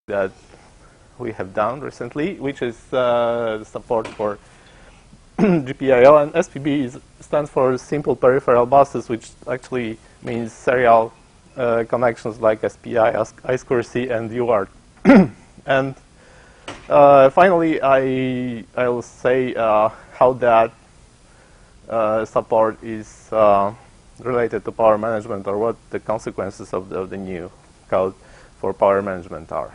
that we have done recently, which is support for GPIO, and SPB stands for Simple Peripheral Buses, which actually means serial connections like SPI, I2C, and UART. And finally, I'll say how that support is related to power management, or what the consequences of the new code for power management are.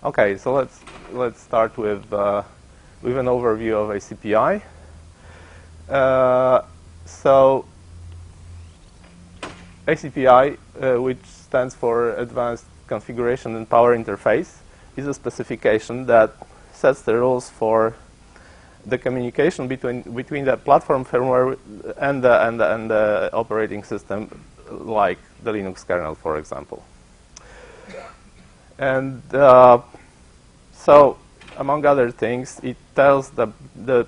Okay, so let's start with an overview of ACPI. So ACPI, which stands for Advanced Configuration and Power Interface, is a specification that sets the rules for the communication between the platform firmware and the operating system, like the Linux kernel, for example. And so, among other things, it tells the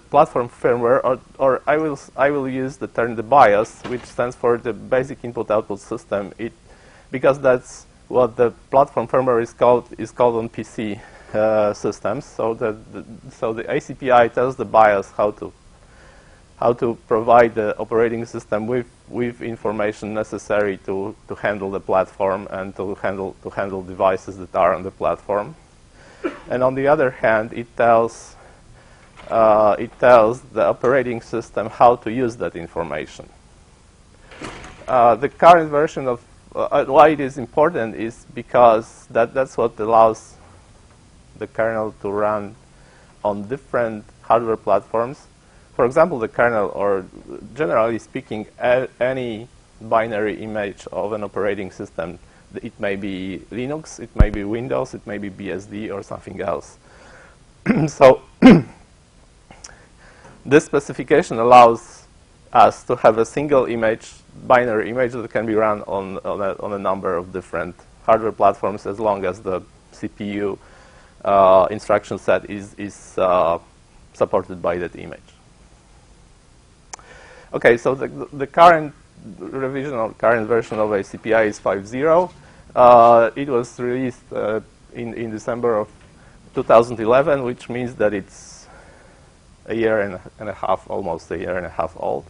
platform firmware, or I will use the term the BIOS, which stands for the Basic Input-Output System. Because that's what the platform firmware is called on PC systems. So the ACPI tells the BIOS how to provide the operating system with information necessary to handle the platform and to handle devices that are on the platform. And on the other hand, it tells the operating system how to use that information. The current version of why it is important is because that's what allows the kernel to run on different hardware platforms. For example, the kernel, or generally speaking, any binary image of an operating system. It may be Linux, it may be Windows, it may be BSD, or something else. So this specification allows us to have a single image, binary image, that can be run on a number of different hardware platforms, as long as the CPU instruction set is supported by that image. Okay, so the current revision or current version of ACPI is 5.0. It was released in December of 2011, which means that it's a year and a half, almost a year and a half old.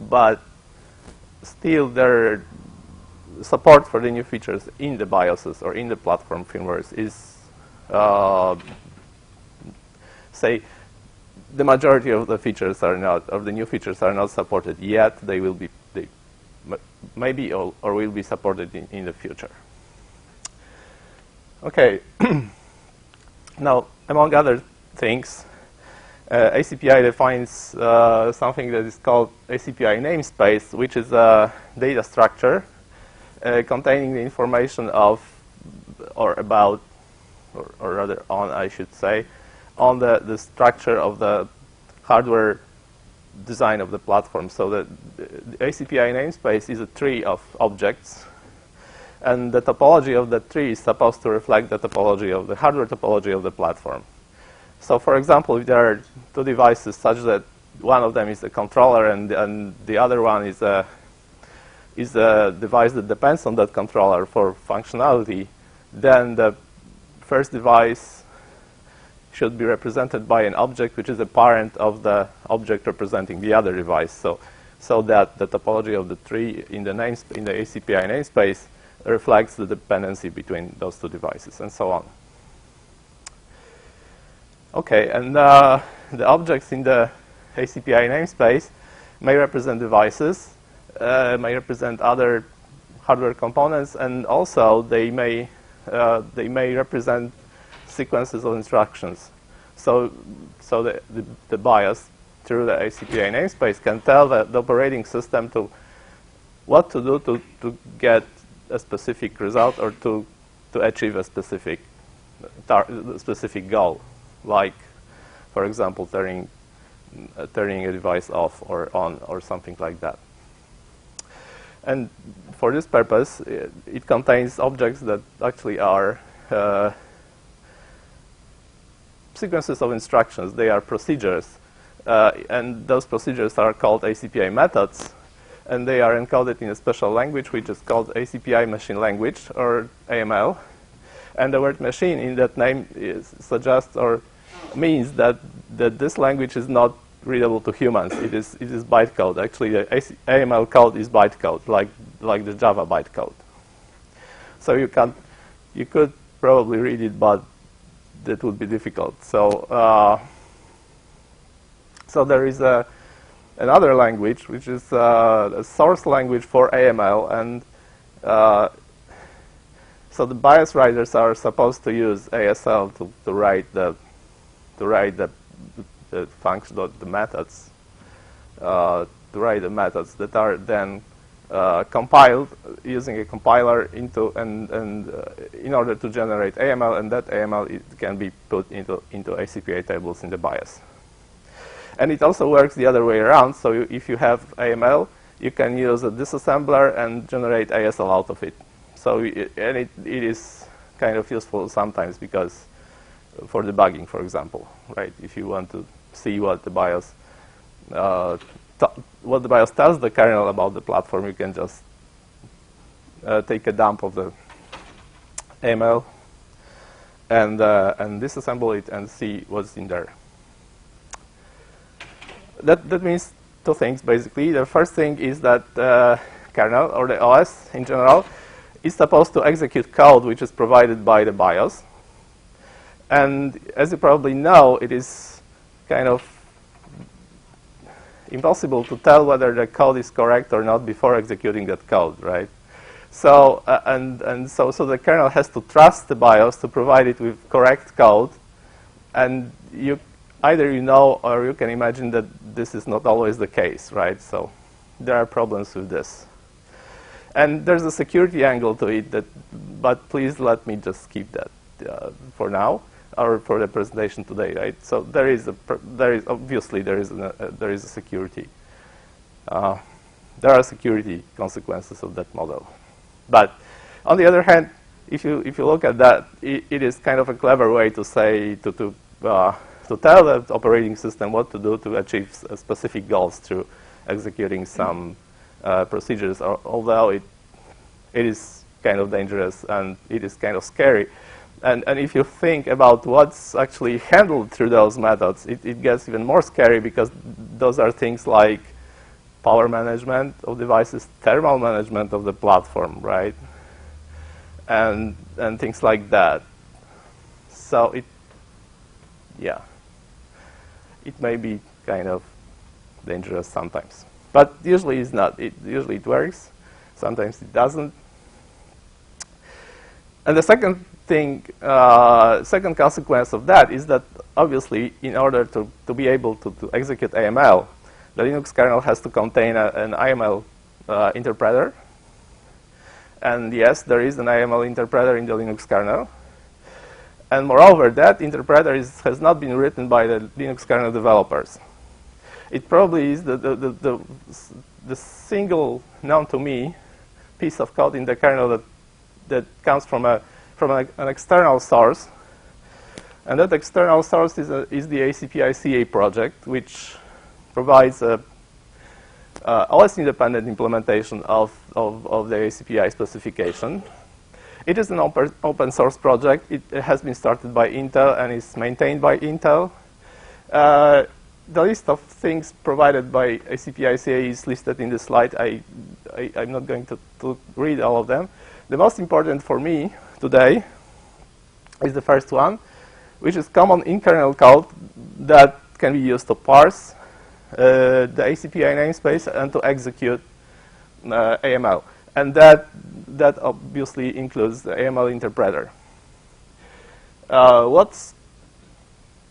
But still, there support for the new features in the BIOSes or in the platform firmwares is, say, the majority of the features are not, of the new features are not supported yet. They will be, maybe or will be supported in the future. Okay. Now, among other things, ACPI defines something that is called ACPI namespace, which is a data structure containing the information of, or about, or rather on, I should say, on the structure of the hardware design of the platform. So the ACPI namespace is a tree of objects, and the topology of the tree is supposed to reflect the topology of the hardware topology of the platform. So, for example, if there are two devices such that one of them is a controller and the other one is a device that depends on that controller for functionality, then the first device should be represented by an object which is a parent of the object representing the other device. So that the topology of the tree in the ACPI namespace reflects the dependency between those two devices, and so on. Okay, and the objects in the ACPI namespace may represent devices, may represent other hardware components, and also they may represent sequences of instructions. So the BIOS, through the ACPI namespace, can tell the operating system what to do to get a specific result, or to achieve a specific goal, like, for example, turning a device off or on, or something like that. And for this purpose, it contains objects that actually are sequences of instructions. They are procedures, and those procedures are called ACPI methods, and they are encoded in a special language which is called ACPI machine language, or AML. And the word machine in that name suggests or means that this language is not readable to humans. It is bytecode. Actually, the AML code is bytecode, like the Java bytecode. So you could probably read it, but that would be difficult. So so there is another language, which is a source language for AML, and so the BIOS writers are supposed to use ASL to write the function, the methods, to write the methods that are then compiled using a compiler into in order to generate AML, and that AML can be put into ACPI tables in the BIOS. And it also works the other way around. So if you have AML, you can use a disassembler and generate ASL out of it. So it is kind of useful sometimes because for debugging, for example, right? If you want to see what the BIOS tells the kernel about the platform, you can just take a dump of the AML and disassemble it and see what's in there. That means two things, basically. The first thing is that kernel, or the OS in general, is supposed to execute code which is provided by the BIOS. And as you probably know, it is kind of impossible to tell whether the code is correct or not before executing that code, right? So so the kernel has to trust the BIOS to provide it with correct code, and either you know or you can imagine that this is not always the case, right? So there are problems with this. And there's a security angle to it, but please let me just keep that for now, or for the presentation today, right? So there is obviously a security. There are security consequences of that model. But on the other hand, if you look at that, it is kind of a clever way to say to tell the operating system what to do to achieve specific goals through executing some procedures, although it is kind of dangerous and it is kind of scary. And if you think about what's actually handled through those methods, it gets even more scary, because those are things like power management of devices, thermal management of the platform, right? And things like that. So it may be kind of dangerous sometimes. But usually it's not. Usually it works. Sometimes it doesn't. And the second thing, second consequence of that is that obviously in order to be able to execute AML, the Linux kernel has to contain an IML interpreter. And yes, there is an IML interpreter in the Linux kernel. And moreover, that interpreter has not been written by the Linux kernel developers. It probably is the single known to me piece of code in the kernel that comes from an external source, and that external source is the ACPI-CA project, which provides a OS-independent implementation of the ACPI specification. It is an open source project. It has been started by Intel and is maintained by Intel. The list of things provided by ACPI-CA is listed in the slide. I'm not going to read all of them. The most important for me today is the first one, which is common in-kernel code that can be used to parse the ACPI namespace and to execute AML. And that obviously includes the AML interpreter. What's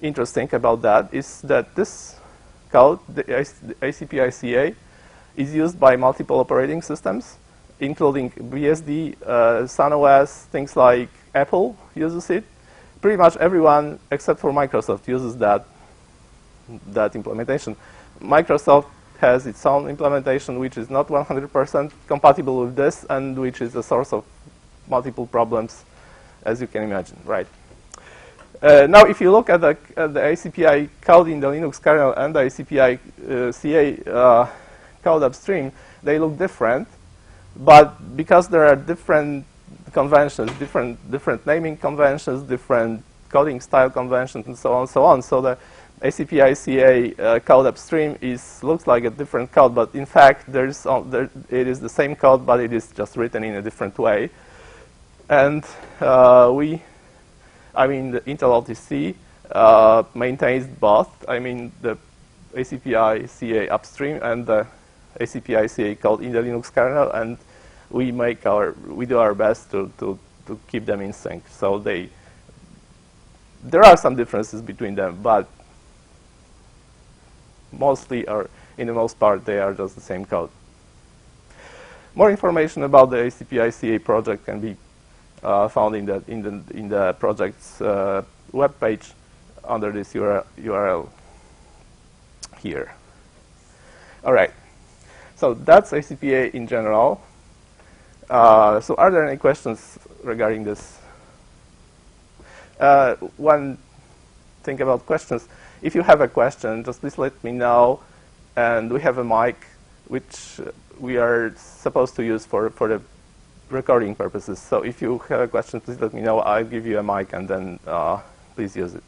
interesting about that is that this code, the ACPI-CA, is used by multiple operating systems, including BSD, SunOS, things like Apple uses it. Pretty much everyone except for Microsoft uses that implementation. Microsoft has its own implementation, which is not 100% compatible with this, and which is a source of multiple problems, as you can imagine, right? Now, if you look at the ACPI code in the Linux kernel and the ACPI-CA code upstream, they look different. But because there are different conventions, different naming conventions, different coding style conventions, and so on and so on. So the ACPI-CA code upstream looks like a different code, but in fact it is the same code, but it is just written in a different way. And the Intel OTC maintains both. I mean, the ACPI-CA upstream and the ACPI-CA code in the Linux kernel, and we do our best to keep them in sync. So there are some differences between them, but mostly, or in the most part, they are just the same code. More information about the ACPI-CA project can be found in the project's web page under this URL here. All right. So that's ACPA in general. So are there any questions regarding this? One thing about questions. If you have a question, just please let me know. And we have a mic, which we are supposed to use for the recording purposes. So if you have a question, please let me know. I'll give you a mic, and then please use it.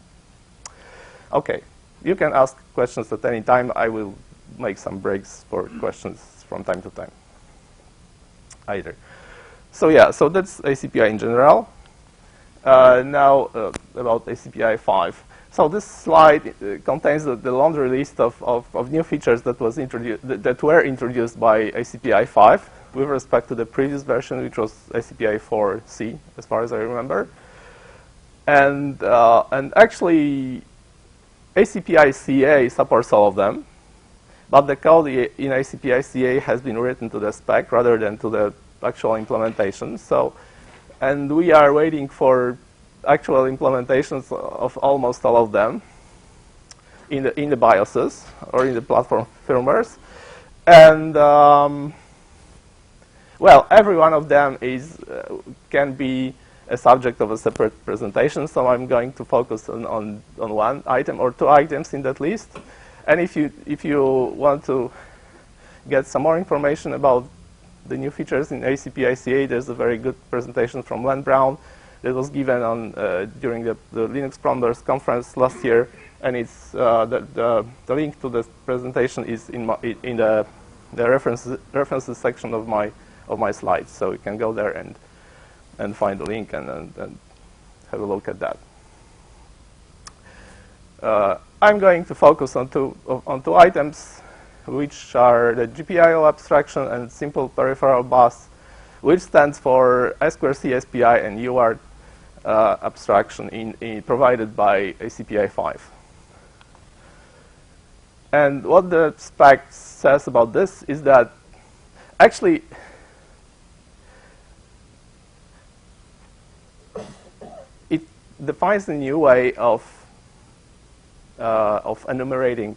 OK. You can ask questions at any time. I will make some breaks for questions from time to time. Either. So yeah, so that's ACPI in general. Now about ACPI 5. So this slide contains the laundry list of new features that were introduced by ACPI 5 with respect to the previous version, which was ACPI 4C, as far as I remember. And actually, ACPI-CA supports all of them, but the code in ACPI-CA has been written to the spec rather than to the actual implementation. So, and we are waiting for actual implementations of almost all of them in the BIOSes or in the platform firmwares. And well, every one of them can be a subject of a separate presentation. So I'm going to focus on one item or two items in that list. And if you want to get some more information about the new features in ACPI-CA, there's a very good presentation from Len Brown that was given during the Linux Promoters Conference last year, and it's the link to the presentation is in the references section of my slides. So you can go there and find the link and have a look at that. I'm going to focus on two items, which are the GPIO abstraction and simple peripheral bus, which stands for I2C SPI and UART abstraction provided by ACPI 5. And what the spec says about this is that actually it defines a new way of enumerating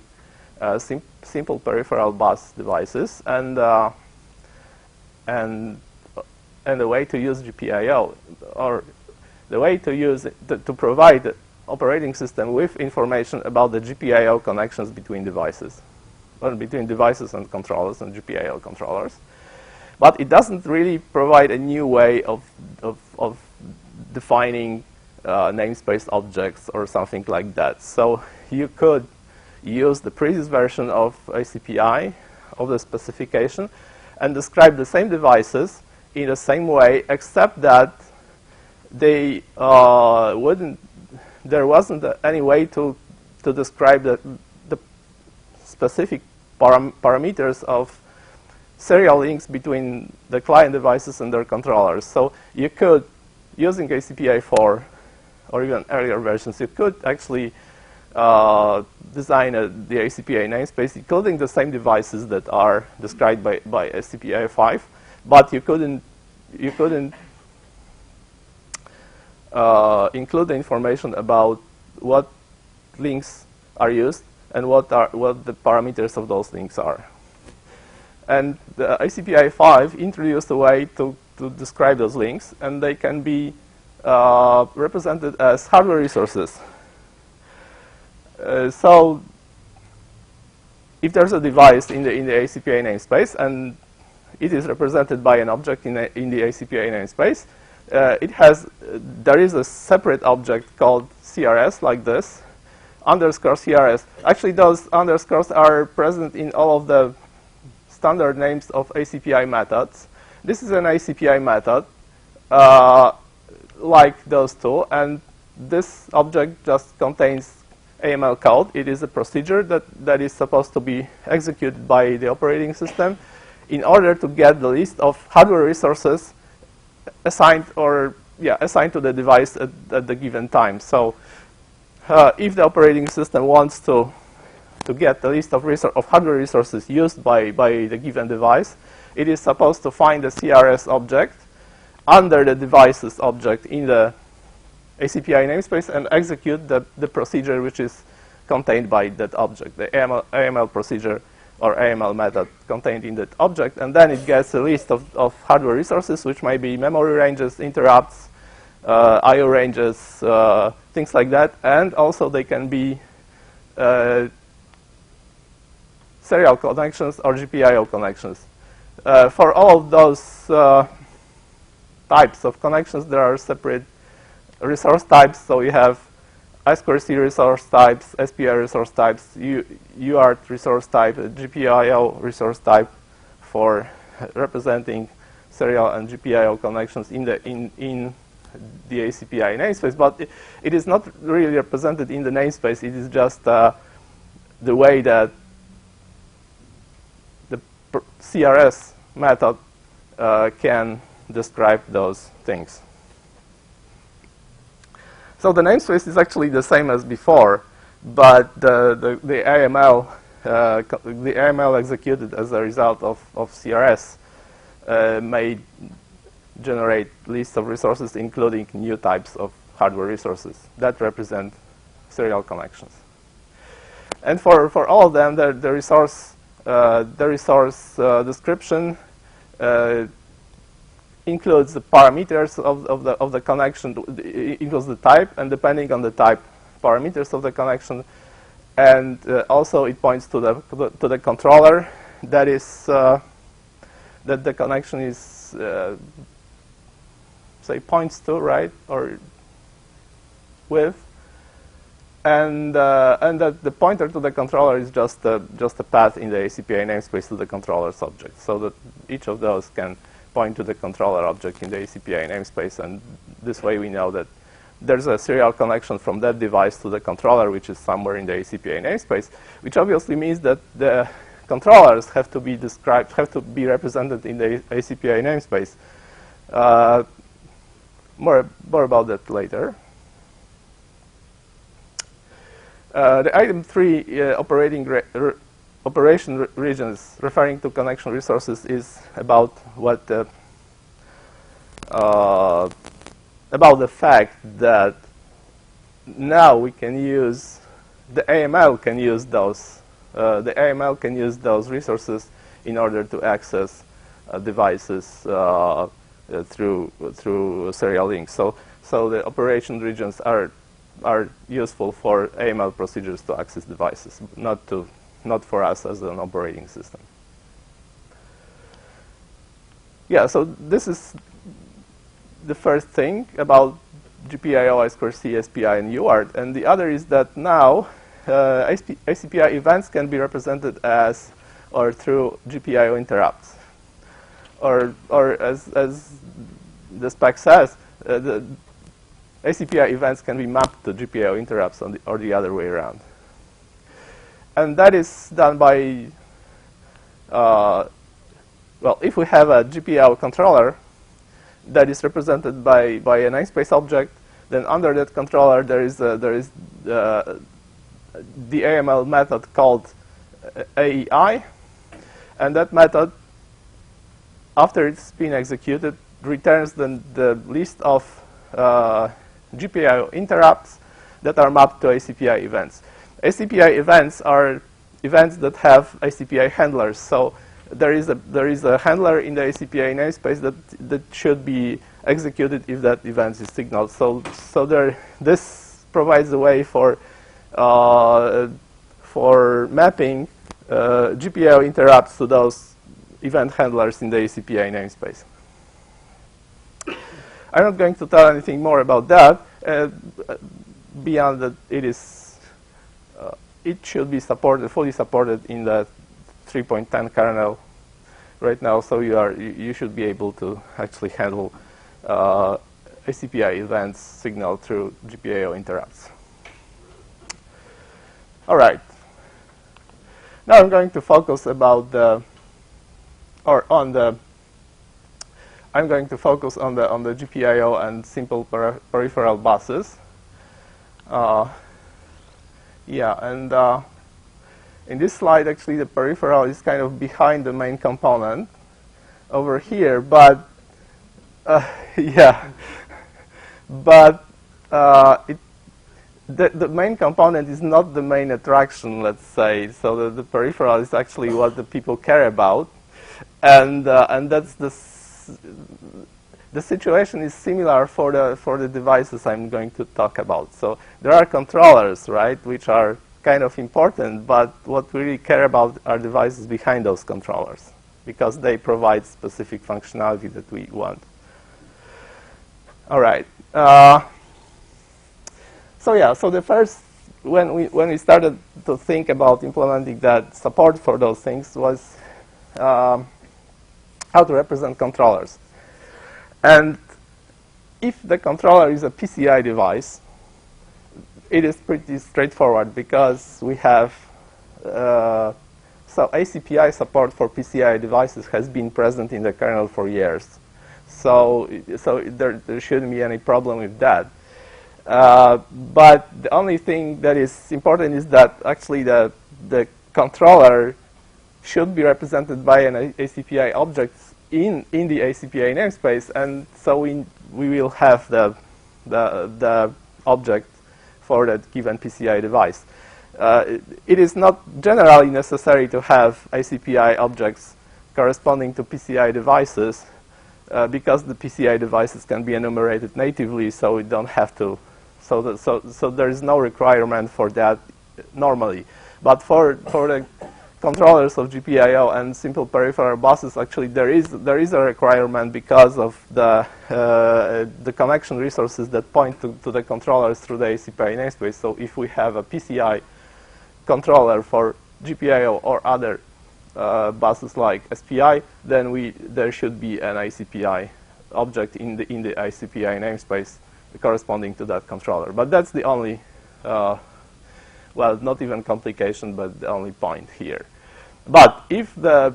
simple peripheral bus devices and a way to use GPIO, or the way to use it to provide the operating system with information about the GPIO connections between devices, or between devices and controllers and GPIO controllers. But it doesn't really provide a new way of defining namespace objects or something like that. So you could use the previous version of ACPI, of the specification, and describe the same devices in the same way, except that there wasn't any way to describe the specific parameters of serial links between the client devices and their controllers. So you could, using ACPI 4 or even earlier versions, you could actually design the ACPI namespace, including the same devices that are described by ACPI 5, but you couldn't include the information about what links are used and what the parameters of those links are. And the ACPI 5 introduced a way to describe those links, and they can be represented as hardware resources. So if there's a device in the ACPI namespace and it is represented by an object in the ACPI namespace, there is a separate object called CRS, like this, underscore CRS. Actually, those underscores are present in all of the standard names of ACPI methods. This is an ACPI method, like those two, and this object just contains AML code. It is a procedure that is supposed to be executed by the operating system in order to get the list of hardware resources assigned to the device at the given time. So if the operating system wants to get the list of hardware resources used by the given device, it is supposed to find the CRS object under the devices object in the ACPI namespace and execute the procedure which is contained by that object, the AML procedure or AML method contained in that object, and then it gets a list of hardware resources, which might be memory ranges, interrupts, I/O ranges, things like that, and also they can be serial connections or GPIO connections. For all of those types of connections, there are separate resource types. So you have I2C resource types, SPI resource types, UART resource type, GPIO resource type for representing serial and GPIO connections in the ACPI namespace. But it is not really represented in the namespace. It is just the way that the CRS method can describe those things. So the namespace is actually the same as before, but the AML executed as a result of CRS may generate lists of resources, including new types of hardware resources that represent serial connections. And for all of them, the resource description includes the parameters of the connection, includes the type, and depending on the type, parameters of the connection, and also it points to the controller that is that the connection is say points to, right, or with, and that the pointer to the controller is just a path in the ACPI namespace to the controller subject, so that each of those can point to the controller object in the ACPI namespace, and this way we know that there's a serial connection from that device to the controller, which is somewhere in the ACPI namespace, which obviously means that the controllers have to be described, have to be represented in the ACPI namespace. More about that later. The item 3, operation regions referring to connection resources, is about what about the fact that now we can use the AML can use those resources in order to access devices through serial links. So the operation regions are useful for AML procedures to access devices, not for us as an operating system. Yeah, so this is the first thing about GPIO, I2C, SPI, and UART. And the other is that now ACPI events can be represented as or through GPIO interrupts. Or as the spec says, the ACPI events can be mapped to GPIO interrupts or the other way around. And that is done by, well, if we have a GPIO controller that is represented by a namespace object, then under that controller there is the AML method called AEI, and that method, after it's been executed, returns the list of GPIO interrupts that are mapped to ACPI events. ACPI events are events that have ACPI handlers. So there is a handler in the ACPI namespace that should be executed if that event is signaled. So this provides a way for mapping GPIO interrupts to those event handlers in the ACPI namespace. I'm not going to tell anything more about that. Beyond that, it should be fully supported in the 3.10 kernel right now. So you should be able to actually handle ACPI events signaled through GPIO interrupts. All right. Now I'm going to focus I'm going to focus on the GPIO and simple peripheral buses. In this slide, actually, the peripheral is kind of behind the main component over here, but the main component is not the main attraction, let's say. So the peripheral is actually what the people care about, and that's the situation is similar for the devices I'm going to talk about. So there are controllers, right, which are kind of important, but what we really care about are devices behind those controllers, because they provide specific functionality that we want. All right. So the first, when we started to think about implementing that support for those things, was how to represent controllers. And if the controller is a PCI device, it is pretty straightforward, because we have so ACPI support for PCI devices has been present in the kernel for years. So there shouldn't be any problem with that. But the only thing that is important is that actually the controller should be represented by an ACPI object in the ACPI namespace, and so we will have the object for that given PCI device. It is not generally necessary to have ACPI objects corresponding to PCI devices, because the PCI devices can be enumerated natively, so we don't have to. So there is no requirement for that normally. But for the controllers of GPIO and simple peripheral buses, actually there is a requirement, because of the connection resources that point to the controllers through the ACPI namespace. So if we have a PCI controller for GPIO or other buses like SPI, then there should be an ACPI object in the ACPI namespace corresponding to that controller. But that's the only, well, not even complication, but the only point here. But if the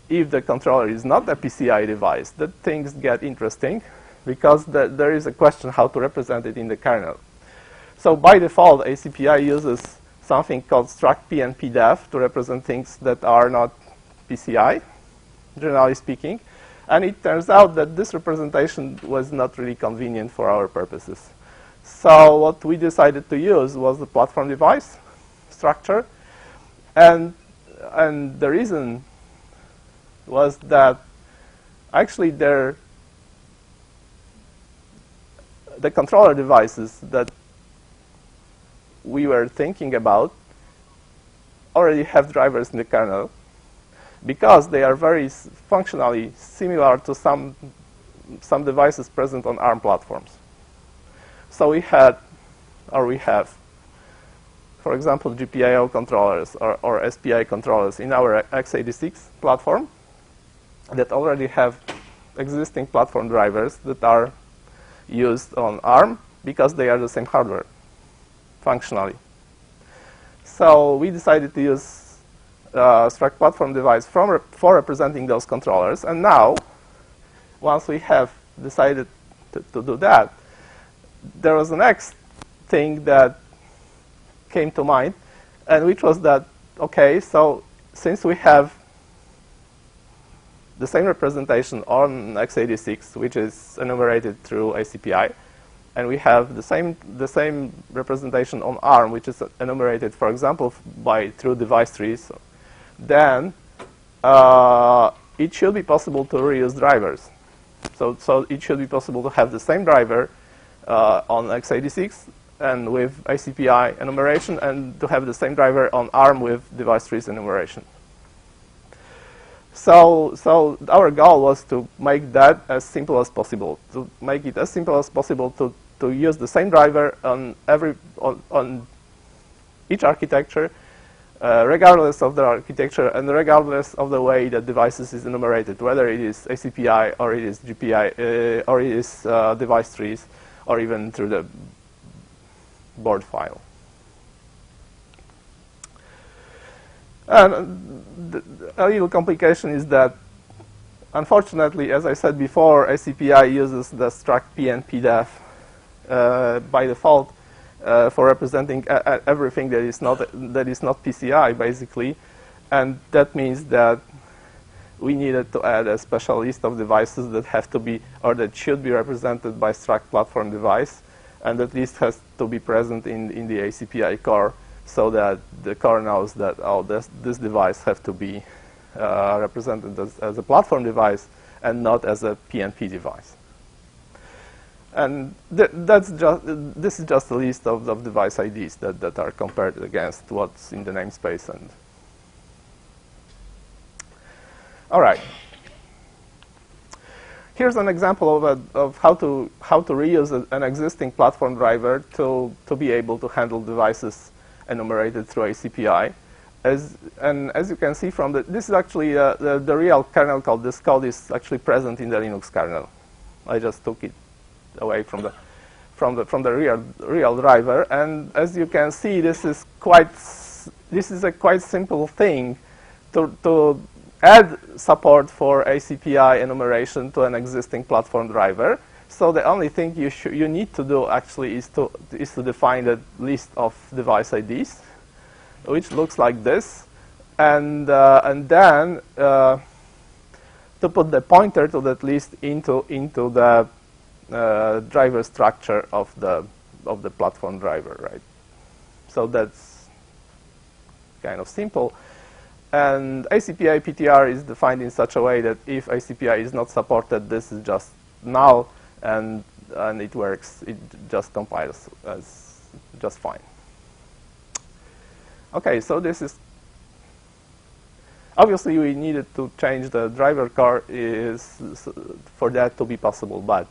controller is not a PCI device, then things get interesting, because there is a question how to represent it in the kernel. So by default, ACPI uses something called struct P and PDEF to represent things that are not PCI, generally speaking. And it turns out that this representation was not really convenient for our purposes. So what we decided to use was the platform device structure. And the reason was that actually the controller devices that we were thinking about already have drivers in the kernel, because they are very functionally similar to some devices present on ARM platforms. So we have, for example, GPIO controllers or SPI controllers in our x86 platform that already have existing platform drivers that are used on ARM, because they are the same hardware functionally. So we decided to use struct platform device for representing those controllers. And now, once we have decided to do that, there was the next thing that came to mind, and which was that, okay, so since we have the same representation on x86, which is enumerated through ACPI, and we have the same representation on ARM, which is enumerated, for example, through device trees, then it should be possible to reuse drivers. So it should be possible to have the same driver on x86 and with ACPI enumeration, and to have the same driver on ARM with device trees enumeration. So our goal was to make that as simple as possible, to make it as simple as possible to use the same driver on each architecture, regardless of the architecture and regardless of the way that devices is enumerated, whether it is ACPI or it is GPI or it is device trees or even through the board file. And a little complication is that, unfortunately, as I said before, ACPI uses the struct p and pdef by default for representing everything that is not PCI, basically, and that means that we needed to add a special list of devices that have to be or that should be represented by struct platform device, and that list has to be present in the ACPI core, so that the core knows that this device have to be represented as a platform device and not as a PNP device. And this is just a list of device IDs that are compared against what's in the namespace. And all right, here's an example of how to reuse an existing platform driver to be able to handle devices enumerated through ACPI. As you can see from this is actually the real kernel code. This code is actually present in the Linux kernel. I just took it away from the real driver, and as you can see, this is a quite simple thing to add support for ACPI enumeration to an existing platform driver. So the only thing you need to do actually is to define the list of device IDs, which looks like this, and then to put the pointer to that list into the driver structure of the platform driver, right? So that's kind of simple. And ACPI PTR is defined in such a way that if ACPI is not supported, this is just null, and it works. It just compiles as just fine. Okay, so this is obviously we needed to change the driver core for that to be possible, but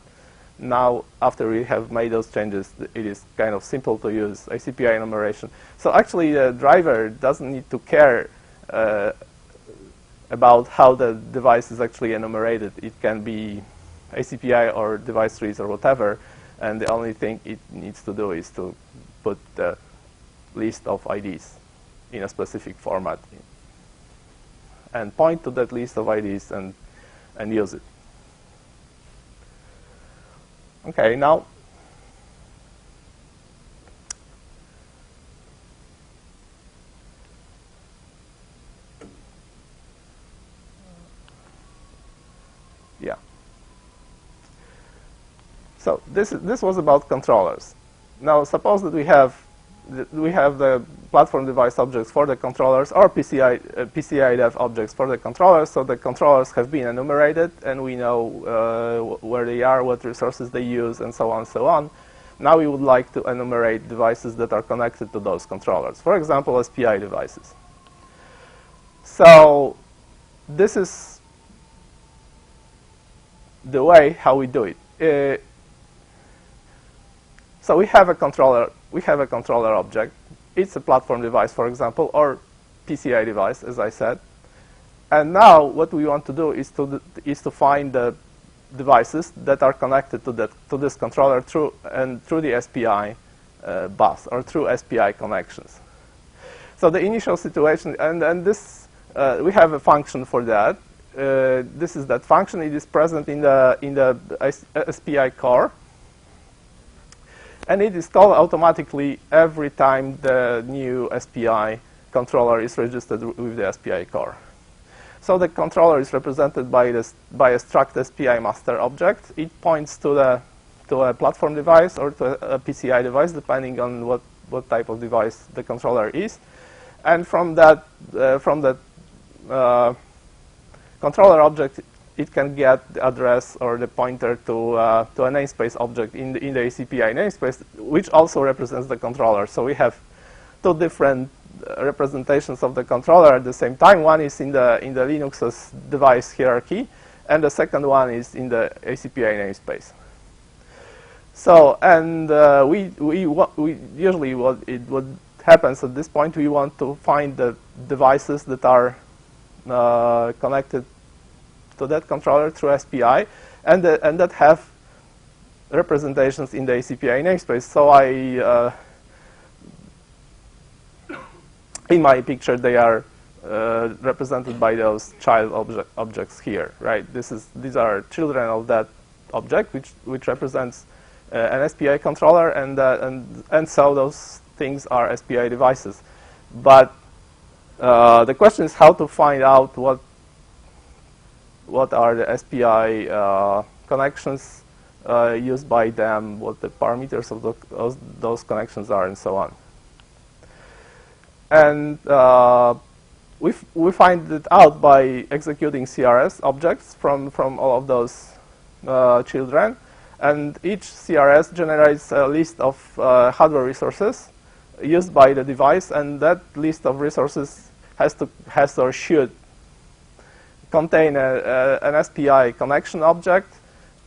now after we have made those changes, it is kind of simple to use ACPI enumeration. So actually the driver doesn't need to care about how the device is actually enumerated. It can be ACPI or device trees or whatever, and the only thing it needs to do is to put the list of IDs in a specific format and point to that list of IDs and use it. Okay, now yeah. So this was about controllers. Now suppose that we have the platform device objects for the controllers, or PCI dev objects for the controllers. So the controllers have been enumerated, and we know where they are, what resources they use, and so on and so on. Now we would like to enumerate devices that are connected to those controllers. For example, SPI devices. So this is the way how we do it. So we have a controller. We have a controller object. It's a platform device, for example, or PCI device, as I said. And now what we want to do is to find the devices that are connected to this controller through the SPI bus or through SPI connections. So the initial situation, and this we have a function for that. This is that function. It is present in the SPI core. And it is called automatically every time the new SPI controller is registered with the SPI core. So the controller is represented by a struct SPI master object. It points to a platform device or to a PCI device, depending on what type of device the controller is. And from that controller object, it can get the address or the pointer to a namespace object in the ACPI namespace, which also represents the controller. So we have two different representations of the controller at the same time. One is in the Linux's device hierarchy, and the second one is in the ACPI namespace. So, and we usually what happens at this point, we want to find the devices that are connected to that controller through SPI, and that have representations in the ACPI namespace. So in my picture, they are represented by those child objects here, right? These are children of that object, which represents an SPI controller, and so those things are SPI devices. But the question is how to find out what are the SPI connections used by them, what the parameters of those connections are, and so on. And we find it out by executing CRS objects from all of those children. And each CRS generates a list of hardware resources used by the device, and that list of resources has or should contain an SPI connection object,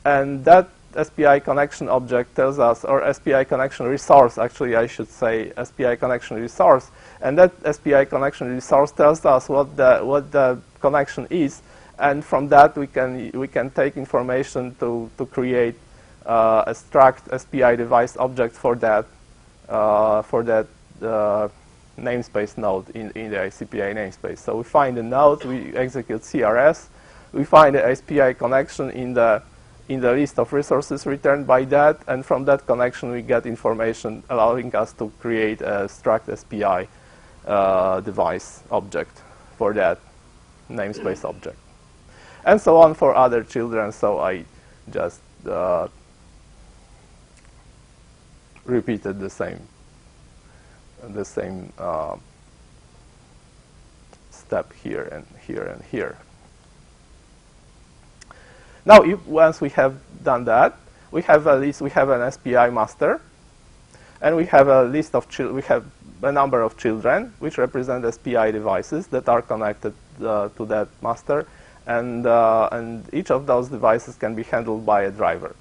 and that SPI connection object tells us, or SPI connection resource, actually I should say SPI connection resource, and that SPI connection resource tells us what the connection is, and from that we can take information to create a struct SPI device object for that namespace node in the ACPI namespace. So we find the node, we execute CRS, we find the SPI connection in the list of resources returned by that, and from that connection we get information allowing us to create a struct SPI device object for that namespace object, and so on for other children. So I just repeated the same step here and here and here. Now, once we have done that, we have an SPI master, and we have a list of we have a number of children which represent SPI devices that are connected to that master, and each of those devices can be handled by a driver,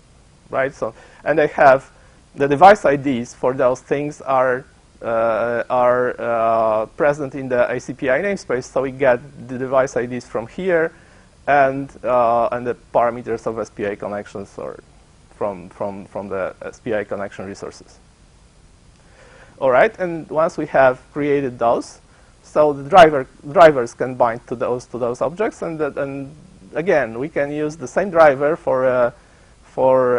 right? So, and they have the device IDs for those things are present in the ACPI namespace. So we get the device IDs from here, and the parameters of SPI connections or from the SPI connection resources. All right, and once we have created those, so the drivers can bind to those objects, and again we can use the same driver for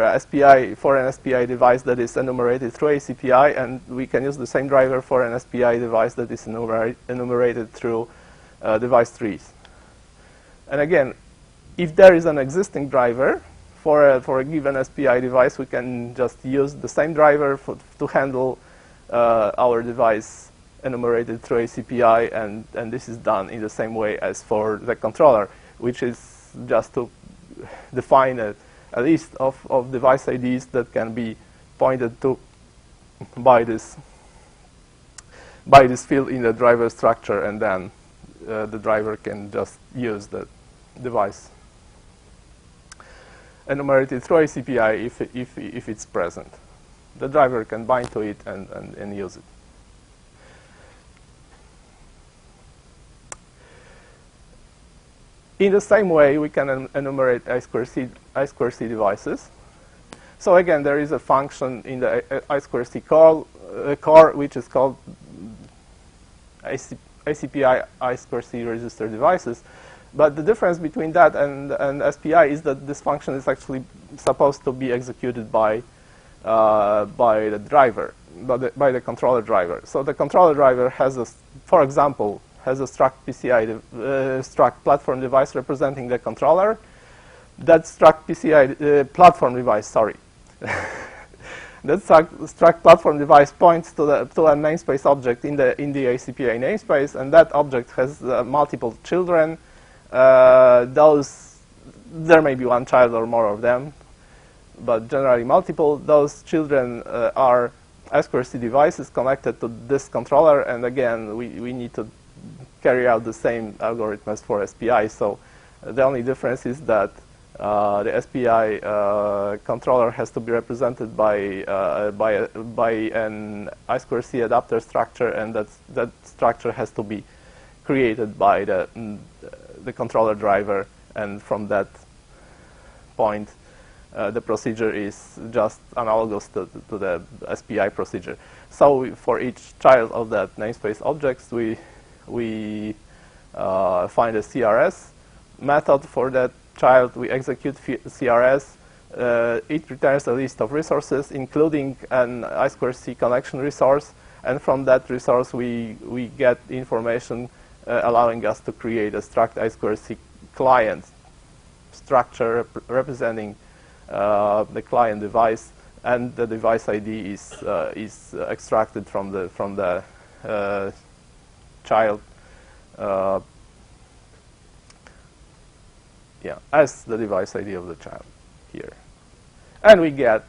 an SPI device that is enumerated through ACPI, and we can use the same driver for an SPI device that is enumerated through device trees. And again, if there is an existing driver for a given SPI device, we can just use the same driver to handle our device enumerated through ACPI, and this is done in the same way as for the controller, which is just to define a list of device IDs that can be pointed to by this field in the driver structure, and then the driver can just use the device enumerated through ACPI if it's present. The driver can bind to it and use it. In the same way, we can enumerate I2C devices. So again, there is a function in the I2C core which is called ACPI I2C register devices. But the difference between that and SPI is that this function is actually supposed to be executed by the driver, by the controller driver. So the controller driver has for example, has a struct PCI, struct platform device representing the controller. That struct PCI platform device, sorry. That struct platform device points to a namespace object in the ACPI namespace, and that object has multiple children. There may be one child or more of them, but generally multiple. Those children are I2C device is connected to this controller, and again, we need to carry out the same algorithm as for SPI. So the only difference is that the SPI controller has to be represented by an I2C adapter structure, and that structure has to be created by the controller driver, and from that point, the procedure is just analogous to the SPI procedure. So for each child of that namespace objects, we find a CRS method for that child. We execute CRS. It returns a list of resources, including an I2C connection resource, and from that resource we get information allowing us to create a struct I2C client structure representing the client device, and the device ID is extracted from the child as the device ID of the child here, and we get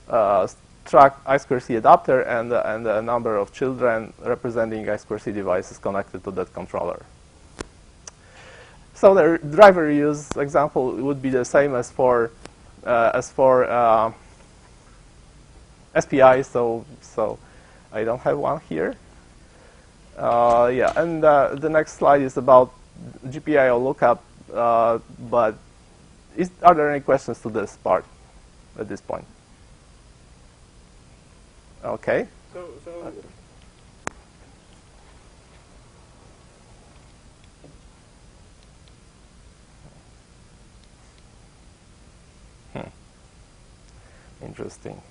struct I2C adapter and a number of children representing I2C devices connected to that controller. So the driver use example would be the same as for SPI. So I don't have one here. And the next slide is about GPIO lookup. But are there any questions to this part at this point? Okay. So Interesting.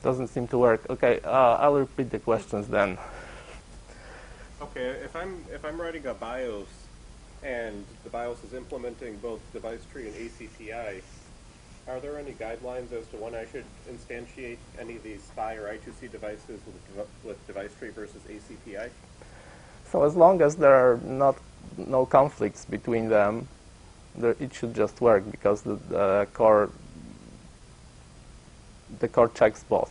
Doesn't seem to work. Okay, I'll repeat the questions then. okay, if I'm writing a BIOS and the BIOS is implementing both device tree and ACPI, are there any guidelines as to when I should instantiate any of these SPI or I2C devices with device tree versus ACPI? So as long as there are no conflicts between them, it should just work, because the core checks both.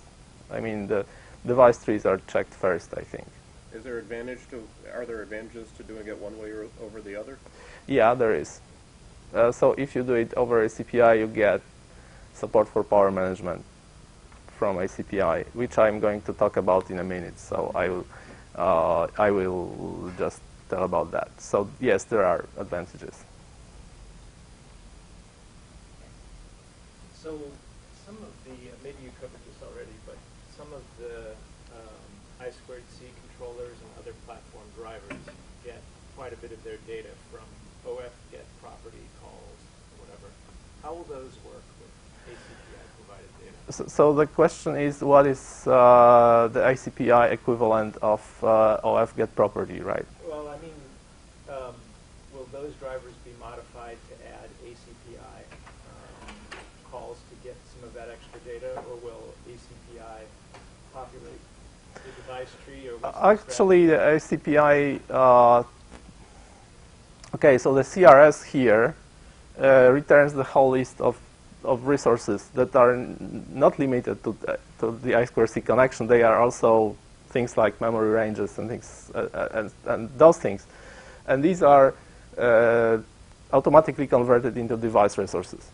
I mean, the device trees are checked first, I think. Are there advantages to doing it one way or over the other? Yeah, there is. So if you do it over ACPI, you get support for power management from ACPI, which I'm going to talk about in a minute. So I will just tell about that. So yes, there are advantages. So some of the, maybe you covered this already, but some of the I2C controllers and other platform drivers get quite a bit of their data from OF get property calls or whatever. How will those work with ACPI provided data? So the question is, what is the ACPI equivalent of OF get property, right? Well, I mean, will those drivers be modified to add ACPI calls to get some of that extra data, or will ACPI populate the device tree? Or actually, the ACPI, okay, so the CRS here returns the whole list of resources that are not limited to the I2C connection. They are also things like memory ranges and things, and those things. And these are automatically converted into device resources.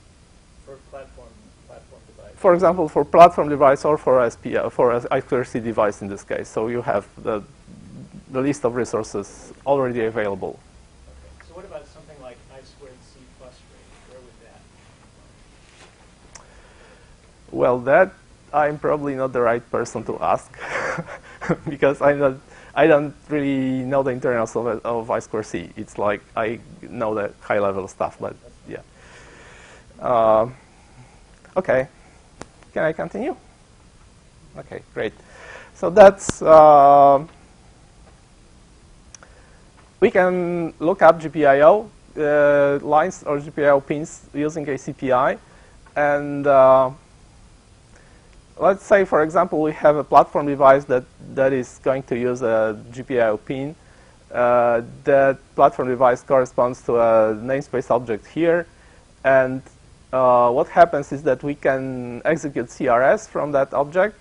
For platform device. For example, for platform device or for SPI, for an I2C device in this case. So you have the list of resources already available. Okay. So what about something like I2C plus range? Where would that? Well, that I'm probably not the right person to ask because I don't really know the internals of I2C. It's like I know the high-level stuff, but yeah. Okay, can I continue? Okay, great. So that's we can look up GPIO lines or GPIO pins using ACPI, and let's say, for example, we have a platform device that is going to use a GPIO pin. That platform device corresponds to a namespace object here, and what happens is that we can execute CRS from that object,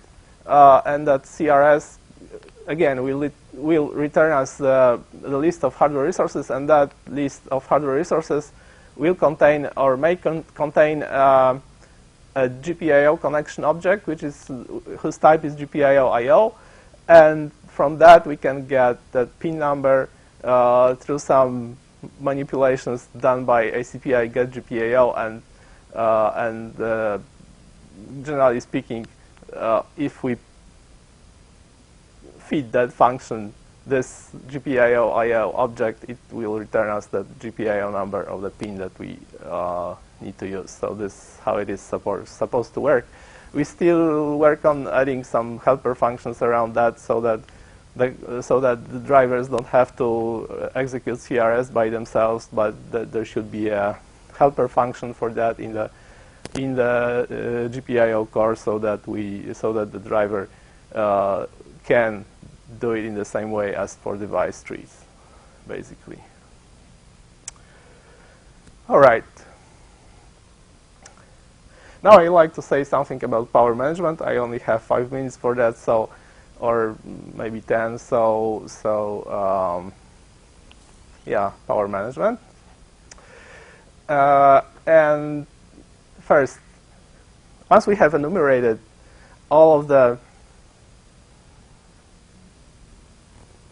and that CRS, again, will return us the list of hardware resources, and that list of hardware resources will contain or may contain a GPIO connection object, whose type is GPIO IO, and from that we can get the pin number through some manipulations done by ACPI get GPIO, and generally speaking, if we feed that function this GPIO IO object, it will return us the GPIO number of the pin that we need to use. So this is how it is supposed to work. We still work on adding some helper functions around that, so that the drivers don't have to execute CRS by themselves, but that there should be a helper function for that in the GPIO core, so that the driver can do it in the same way as for device trees, basically. All right. Now I'd like to say something about power management. I only have 5 minutes for that, so, or maybe 10. Yeah, power management. And first, once we have enumerated all of the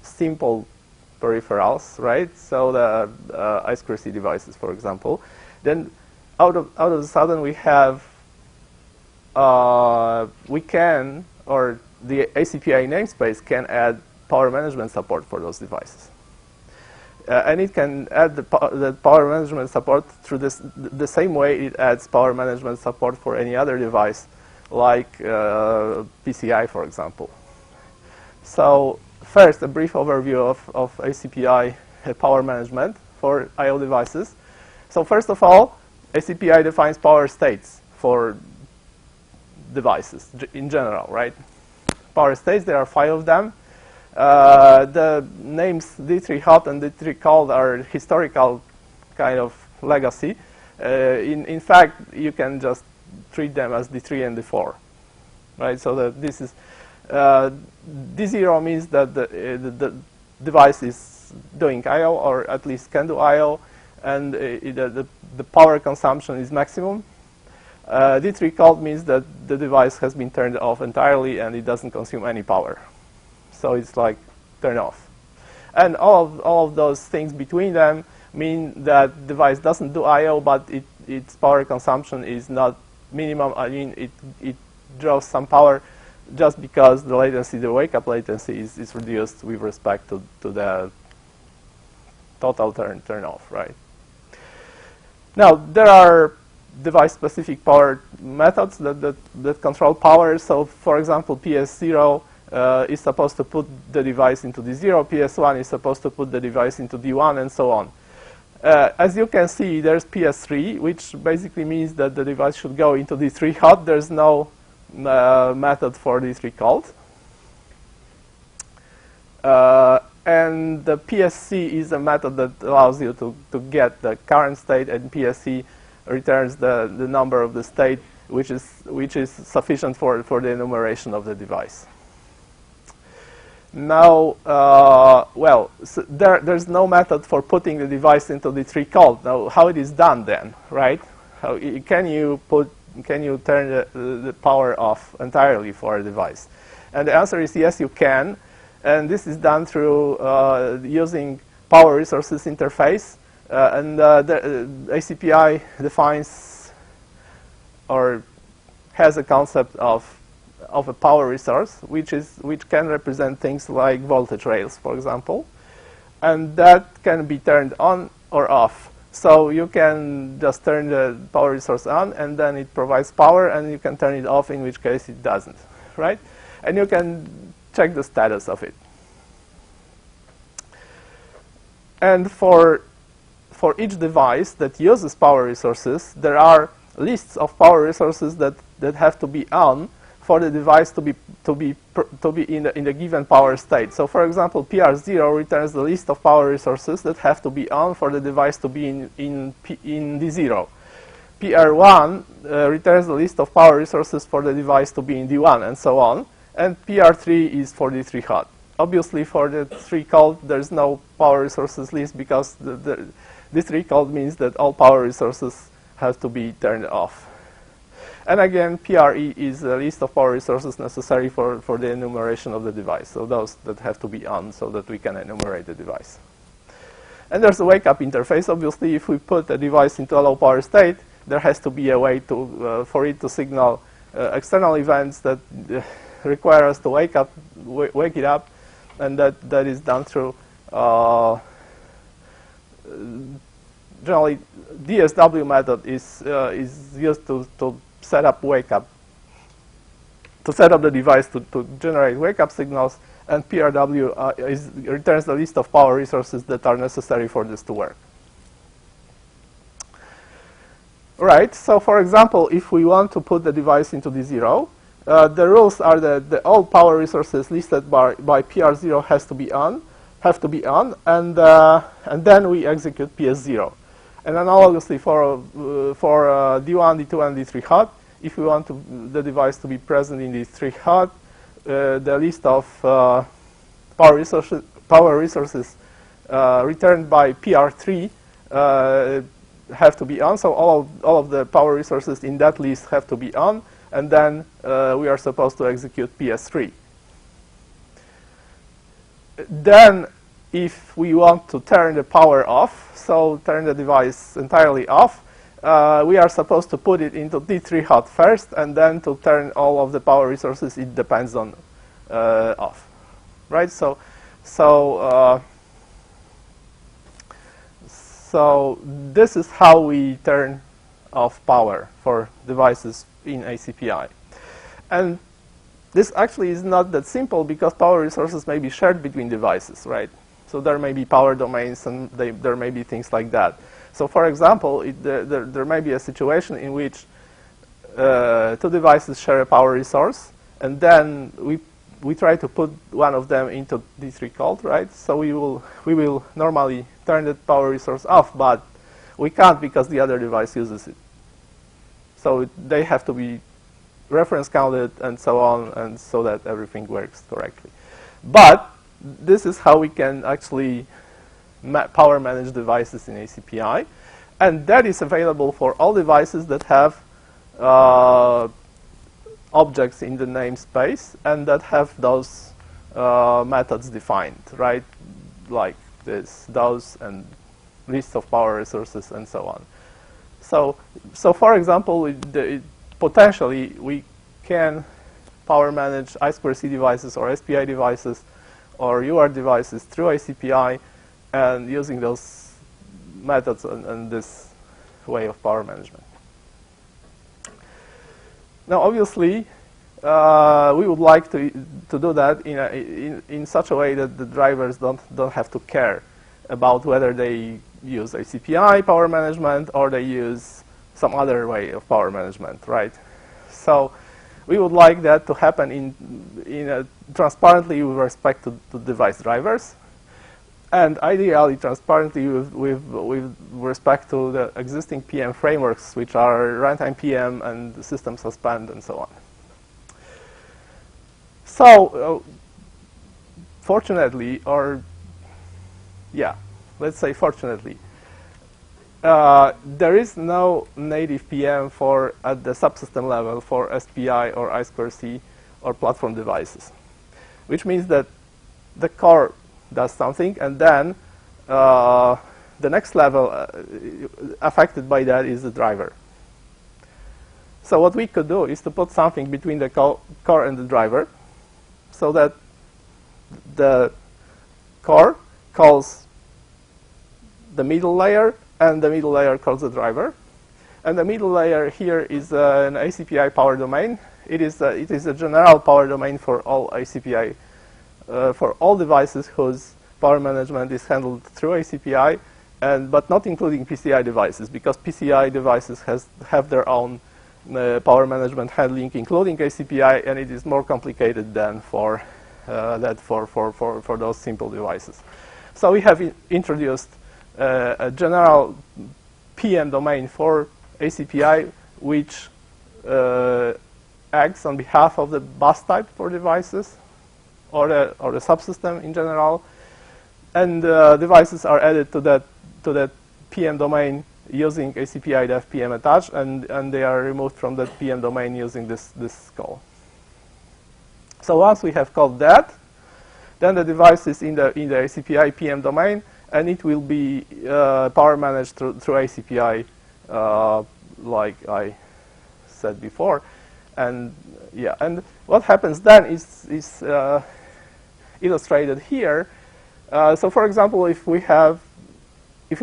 simple peripherals, right? So the I2C devices, for example, then out of a sudden we have we can, or the ACPI namespace can add power management support for those devices. And it can add the power management support through the same way it adds power management support for any other device, like PCI, for example. So first, a brief overview of ACPI power management for I/O devices. So first of all, ACPI defines power states for devices in general, right? Power states, there are 5 of them. The names D3 hot and D3 cold are historical kind of legacy. In fact, you can just treat them as D3 and D4, right? So that this is D0 means that the device is doing I/O, or at least can do I/O, and the power consumption is maximum. D3 cold means that the device has been turned off entirely and it doesn't consume any power. So it's like turn off. And all of those things between them mean that device doesn't do I/O, but its power consumption is not minimum. I mean, it draws some power just because the latency, the wake-up latency, is reduced with respect to the total turn off, right? Now, there are device-specific power methods that control power. So, for example, PS0 is supposed to put the device into D0, PS1 is supposed to put the device into D1, and so on. As you can see, there's PS3, which basically means that the device should go into D3 hot. There's no method for D3 cold. And the PSC is a method that allows you to get the current state, and PSC returns the number of the state, which is sufficient for the enumeration of the device. Now, well, so there's no method for putting the device into D3 cold. Now, how it is done then, right? Can you turn the power off entirely for a device? And the answer is yes, you can. And this is done through using power resources interface. And the ACPI defines or has a concept of a power resource, which can represent things like voltage rails, for example. And that can be turned on or off. So you can just turn the power resource on, and then it provides power, and you can turn it off, in which case it doesn't, right? And you can check the status of it. And for each device that uses power resources, there are lists of power resources that have to be on for the device to be in the given power state. So, for example, PR0 returns the list of power resources that have to be on for the device to be in D0. PR1 returns the list of power resources for the device to be in D1 and so on. And PR3 is for D3 hot. Obviously, for the 3 cold, there's no power resources list because the D3 cold means that all power resources have to be turned off. And again, PRE is a list of power resources necessary for the enumeration of the device. So those that have to be on so that we can enumerate the device. And there's a wake-up interface. Obviously, if we put a device into a low power state, there has to be a way to for it to signal external events that require us to wake it up, and that is done through generally DSW method is used to set up wake-up, to set up the device to generate wake-up signals, and PRW returns the list of power resources that are necessary for this to work. Right, so for example, if we want to put the device into D0, the rules are that all power resources listed by PR0 have to be on, and then we execute PS0. And analogously for D1, D2, and D3 hot, if we want the device to be present in D3 hot, the list of power resources returned by PR3 have to be on. So all of the power resources in that list have to be on, and then we are supposed to execute PS3. Then, if we want to turn the power off, so turn the device entirely off, we are supposed to put it into D3 hot first, and then to turn all of the power resources it depends on off, right? So this is how we turn off power for devices in ACPI. And this actually is not that simple because power resources may be shared between devices, right? So there may be power domains and there may be things like that. So for example, there may be a situation in which 2 devices share a power resource, and then we try to put one of them into D3 cold, right? So we will normally turn the power resource off, but we can't because the other device uses it. So they have to be reference counted and so on, and so that everything works correctly. But this is how we can actually power manage devices in ACPI, and that is available for all devices that have objects in the namespace and that have those methods defined, right? Like this, those, and list of power resources, and so on. So for example, potentially we can power manage I2C devices or SPI devices or UART devices through ACPI, and using those methods and this way of power management. Now, obviously, we would like to do that in such a way that the drivers don't have to care about whether they use ACPI power management or they use some other way of power management, right? So we would like that to happen transparently with respect to device drivers, and ideally transparently with respect to the existing PM frameworks, which are runtime PM and system suspend and so on. So fortunately, or yeah, let's say fortunately, there is no native PM at the subsystem level for SPI or I2C or platform devices, which means that the core does something, and then the next level affected by that is the driver. So what we could do is to put something between the core and the driver, so that the core calls the middle layer, and the middle layer calls the driver. And the middle layer here is an ACPI power domain. It is a general power domain for all ACPI, for all devices whose power management is handled through ACPI, but not including PCI devices, because PCI devices have their own power management handling, including ACPI, and it is more complicated than for those simple devices. So we have introduced a general PM domain for ACPI which acts on behalf of the bus type for devices or the subsystem in general, and devices are added to that PM domain using ACPI def PM attach, and they are removed from that PM domain using this call. So once we have called that, then the device is in the ACPI PM domain, and it will be power managed through ACPI, like I said before. And yeah, and what happens then is illustrated here. So for example, if we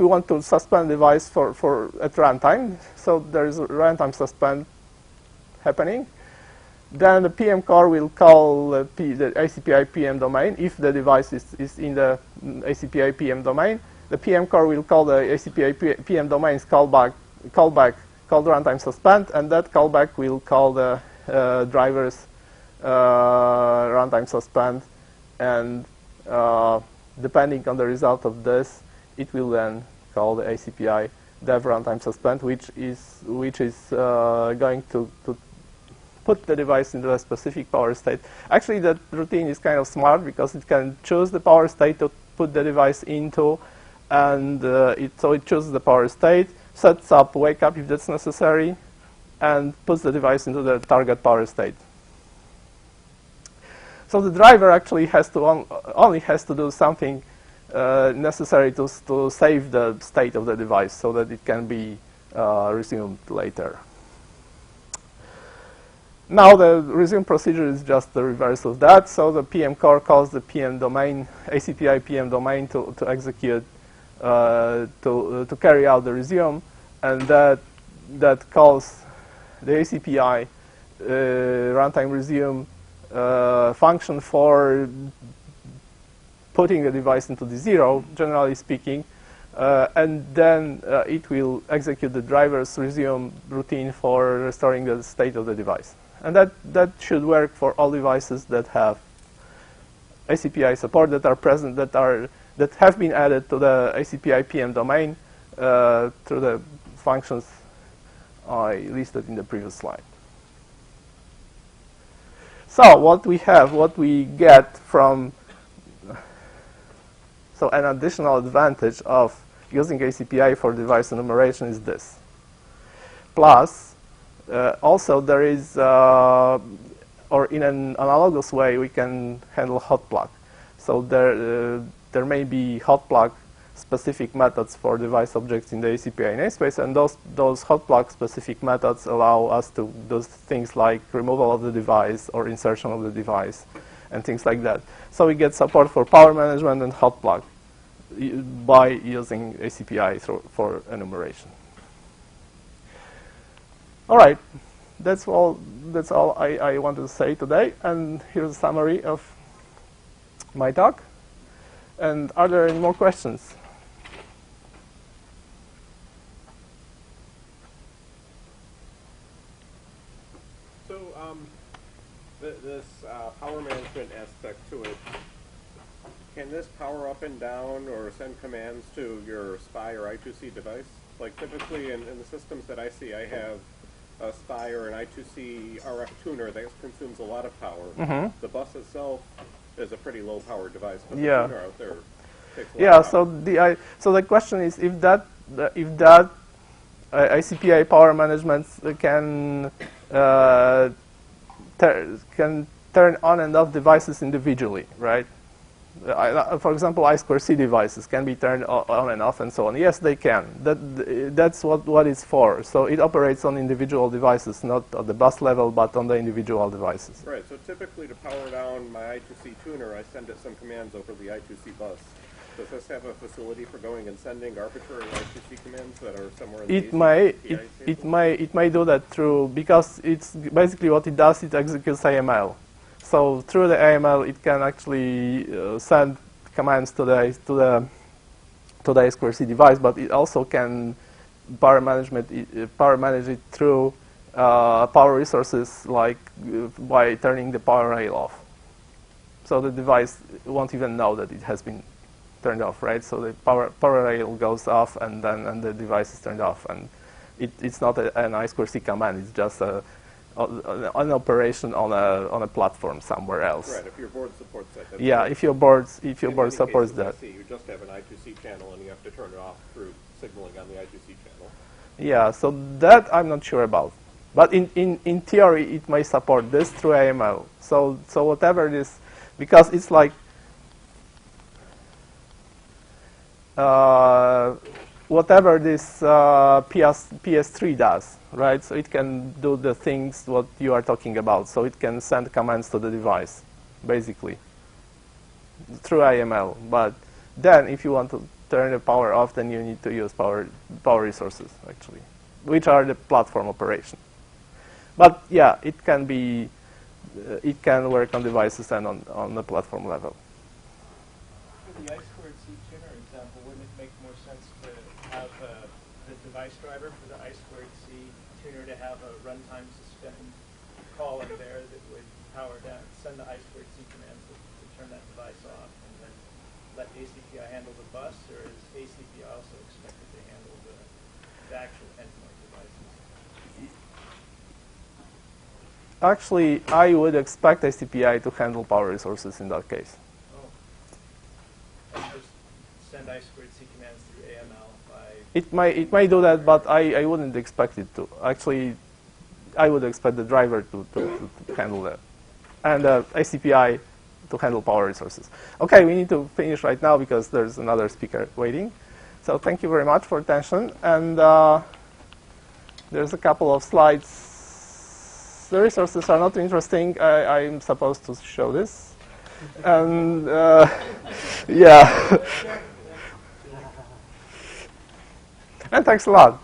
want to suspend the device for at runtime, so there is a runtime suspend happening, then the PM core will call the ACPI PM domain. If the device is in the ACPI PM domain, the PM core will call the ACPI PM domain's callback called runtime suspend, and that callback will call the driver's runtime suspend, and depending on the result of this, it will then call the ACPI dev runtime suspend, which is going to put the device into a specific power state. Actually, that routine is kind of smart because it can choose the power state to put the device into, and so it chooses the power state, sets up wake up if that's necessary, and puts the device into the target power state. So the driver actually has to only has to do something necessary to save the state of the device so that it can be resumed later. Now the resume procedure is just the reverse of that. So the PM core calls the PM domain, ACPI PM domain, to execute, to carry out the resume, and that calls the ACPI runtime resume function for putting the device into the zero, generally speaking, and then it will execute the driver's resume routine for restoring the state of the device. And that should work for all devices that have ACPI support, that are present, that have been added to the ACPI PM domain through the functions I listed in the previous slide. So what we get from, so an additional advantage of using ACPI for device enumeration is this. Plus, also there is, or in an analogous way, we can handle hot plug. So there may be hot plug specific methods for device objects in the ACPI namespace, and those hot plug specific methods allow us to do things like removal of the device or insertion of the device and things like that. So we get support for power management and hot plug by using ACPI for enumeration. All right, that's all I wanted to say today, and here's a summary of my talk. And are there any more questions? So this power management aspect to it, can this power up and down or send commands to your SPI or I2C device? Like typically in the systems that I see, I have a SPI or an I2C RF tuner that consumes a lot of power. Mm-hmm. The bus itself is a pretty low power device, but Yeah. the tuner out there takes a lot of power. So the question is if that ICPI power management can turn on and off devices individually, right? For example, I2C devices can be turned on and off and so on. Yes, they can. That's what it's for. So it operates on individual devices, not at the bus level, but on the individual devices. Right, so typically to power down my I2C tuner, I send it some commands over the I2C bus. Does this have a facility for going and sending arbitrary I2C commands that are somewhere in the it may do that because it's basically what it does, it executes AML. So through the AML, it can actually send commands to the I2C device, but it also can power manage it through power resources, like by turning the power rail off. So the device won't even know that it has been turned off, right? So the power rail goes off, and the device is turned off, and it's not an I2C command. It's just an operation on a platform somewhere else. Right. If your board supports that. That's Yeah. right. If your board In supports many that. cases, I see you just have an I2C channel, and you have to turn it off through signaling on the I2C channel. Yeah. So that I'm not sure about. But in theory, it may support this through AML. So whatever this, because it's like whatever this PS3 does, right? So it can do the things what you are talking about. So it can send commands to the device, basically, through AML. But then, if you want to turn the power off, then you need to use power resources, actually, which are the platform operation. But yeah, it can be, it can work on devices and on the platform level. For the I2C tuner example, wouldn't it make more sense to have the device driver for the I2C tuner to have a runtime suspend call in there that would power down, send the I2C commands to turn that device off, and then let ACPI handle the bus, or is ACPI also expected to handle the actual endpoint devices? Actually, I would expect ACPI to handle power resources in that case. Oh. And just send I2C commands through AML by... It may do that, but I wouldn't expect it to. Actually, I would expect the driver to handle that, and ACPI to handle power resources. Okay, we need to finish right now because there's another speaker waiting. So thank you very much for attention. And there's a couple of slides. The resources are not interesting. I'm supposed to show this. And yeah. And thanks a lot.